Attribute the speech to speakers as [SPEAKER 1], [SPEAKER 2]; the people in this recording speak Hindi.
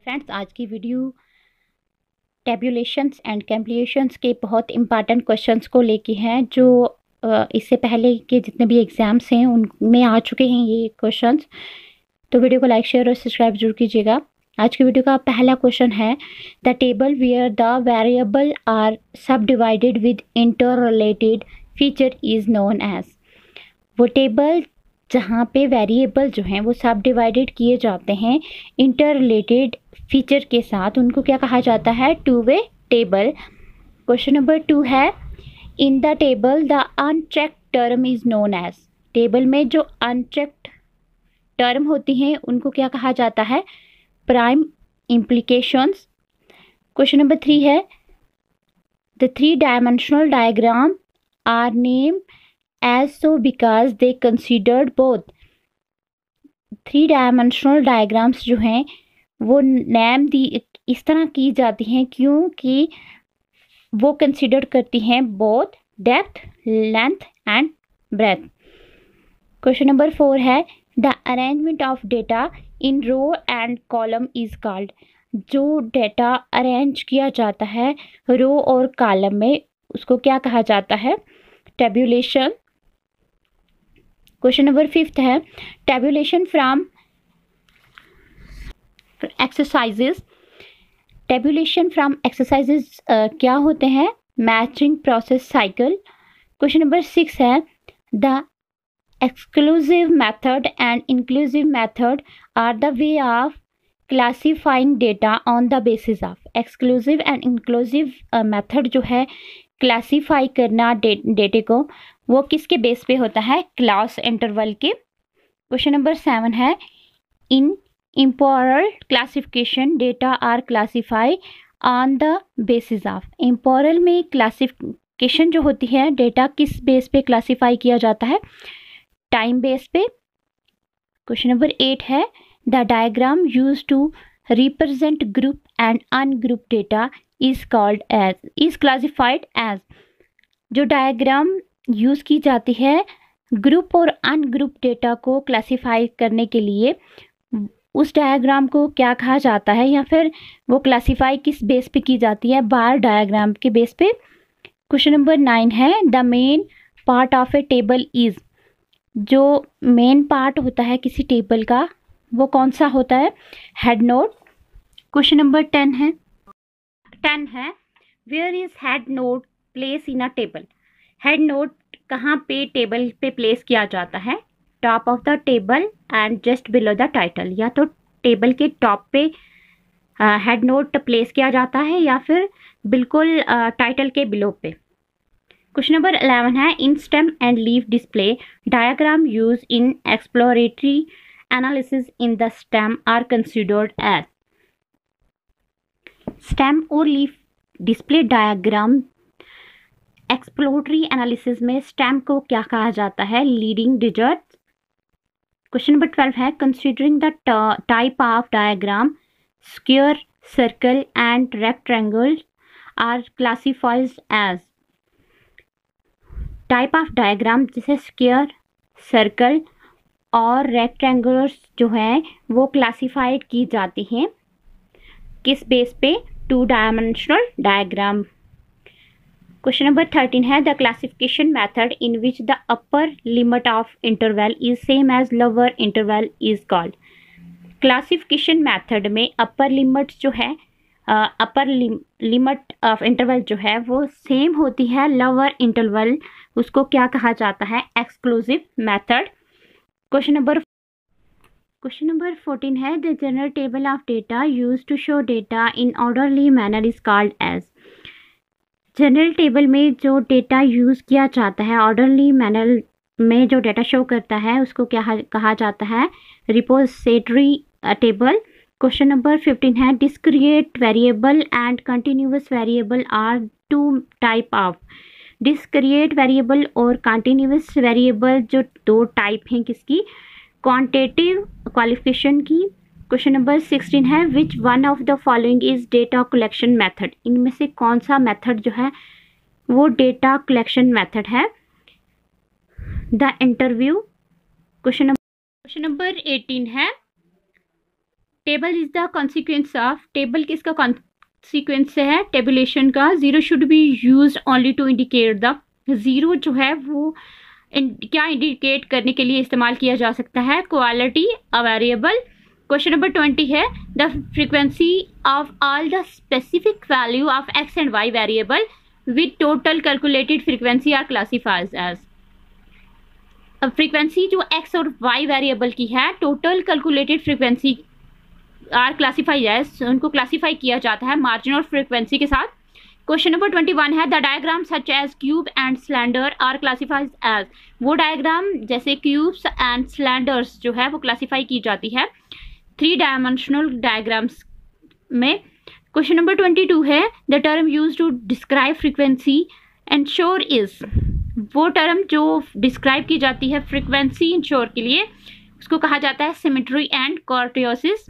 [SPEAKER 1] फ्रेंड्स, आज की वीडियो टेबुलेशंस एंड कैलकुलेशंस के बहुत इंपॉर्टेंट क्वेश्चंस को लेके हैं जो इससे पहले के जितने भी एग्जाम्स हैं उनमें आ चुके हैं ये क्वेश्चंस। तो वीडियो को लाइक शेयर और सब्सक्राइब जरूर कीजिएगा। आज की वीडियो का पहला क्वेश्चन है, the table where the variable are sub divided with inter related feature is known as. वो टेबल जहाँ पे वेरिएबल जो हैं वो सब डिवाइडेड किए जाते हैं इंटर रिलेटेड फीचर के साथ, उनको क्या कहा जाता है? Two way table. Question number 2 है, in the table the unchecked term is known as. Table में जो अनचेक्ड टर्म होती हैं उनको क्या कहा जाता है? Prime implications. क्वेश्चन नंबर 3 है, the 3 dimensional diagram are name as so because they considered both। 3 dimensional diagrams जो हैं वो नेम दी इस तरह की जाती हैं क्योंकि वो कंसिडर करती हैं both depth, length and breadth. Question number 4 है, the arrangement of data in row and column is called. जो डेटा अरेंज किया जाता है रो और कॉलम में उसको क्या कहा जाता है? टेबुलेशन। क्वेश्चन नंबर 5 है, tabulation from exercises. Tabulation from exercises क्या होते हैं? Matching process cycle. Question number 6 है, the exclusive method and inclusive method are the way of classifying data on the basis of. Exclusive and inclusive method जो है क्लासीफाई करना डेटे को, वो किसके बेस पे होता है? क्लास इंटरवल के। क्वेश्चन नंबर 7 है, in temporal classification data are classify on the basis of. Temporal में क्लासिफिकेशन जो होती है डेटा किस बेस पे क्लासीफाई किया जाता है? टाइम बेस पे। क्वेश्चन नंबर 8 है, the diagram use to represent group and ungroup data is called as, is classified as. जो डायग्राम यूज़ की जाती है ग्रुप और अनग्रुप डेटा को क्लासिफाई करने के लिए, उस डायग्राम को क्या कहा जाता है, या फिर वो क्लासिफाई किस बेस पे की जाती है? बार डायग्राम के बेस पे। क्वेश्चन नंबर 9 है, the main part of A table is. जो मेन पार्ट होता है किसी टेबल का वो कौन सा होता है? Head nod. क्वेश्चन नंबर 10 है, where is head node place in a table. Head node कहाँ पे टेबल पे प्लेस किया जाता है? Top of the table and just below the title. या तो टेबल के टॉप पे हेड नोड प्लेस किया जाता है या फिर बिल्कुल टाइटल के बिलो पे। क्वेश्चन नंबर 11 है, in stem and leaf display diagram use in exploratory analysis in the stem are considered as. Stem और leaf display diagram exploratory analysis में स्टेम को क्या कहा जाता है? Leading digit. क्वेश्चन नंबर 12 है, considering the type of diagram square, circle and rectangle are classified as. Type of diagram जैसे स्क्वायर, सर्कल और रेक्टेंगल्स जो हैं वो क्लासिफाइड की जाती हैं किस बेस पे? 2 डायमेंशनल डायग्राम। क्वेश्चन नंबर 13 है, the classification method in which the upper limit of interval is same as lower interval is called. Classification method में अपर लिमिट जो है अपर लिमिट ऑफ इंटरवल जो है वो सेम होती है लोअर इंटरवल, उसको क्या कहा जाता है? Exclusive method. क्वेश्चन नंबर 14 है, the general table of data use to show data in orderly manner is called as. General table में जो डेटा यूज़ किया जाता है ऑर्डरली मैनर में जो डेटा शो करता है उसको क्या कहा जाता है? Repository table. क्वेश्चन नंबर 15 है, discrete variable and continuous variable are 2 type of. Discrete variable और कंटिन्यूअस वेरिएबल जो 2 टाइप हैं किसकी? क्वांटिटेटिव क्वालिफिकेशन की। क्वेश्चन नंबर 16 है, which one of the following is data collection method. इनमें से कौन सा मेथड जो है वो डेटा कलेक्शन मेथड है? The interview. क्वेश्चन नंबर 18 है, table is the consequence of, table किसका कॉन्सिक्वेंस है, टेबुलेशन का। Zero should be use only to indicate the, zero जो है वो क्या इंडिकेट करने के लिए इस्तेमाल किया जा सकता है, quality a variable. Question number 20 है the frequency of all the specific value of X and Y variable with total calculated frequency are classified as. अब फ्रीक्वेंसी जो एक्स और वाई वेरिएबल की है, total calculated frequency are classified as, उनको क्लासीफाई किया जाता है मार्जिनल फ्रीक्वेंसी के साथ। क्वेश्चन नंबर 21 है the diagram such as cube and cylinder are classified as, वो डायग्राम जैसे क्यूब्स एंड सिलेंडर्स जो है वो क्लासीफाई की जाती है 3 डायमेंशनल डायग्राम्स में। क्वेश्चन नंबर 22 है the term use to describe frequency ensure is, वो टर्म जो डिस्क्राइब की जाती है फ्रीक्वेंसी इंश्योर के लिए उसको कहा जाता है सिमेट्री एंड कॉर्टियोसिस।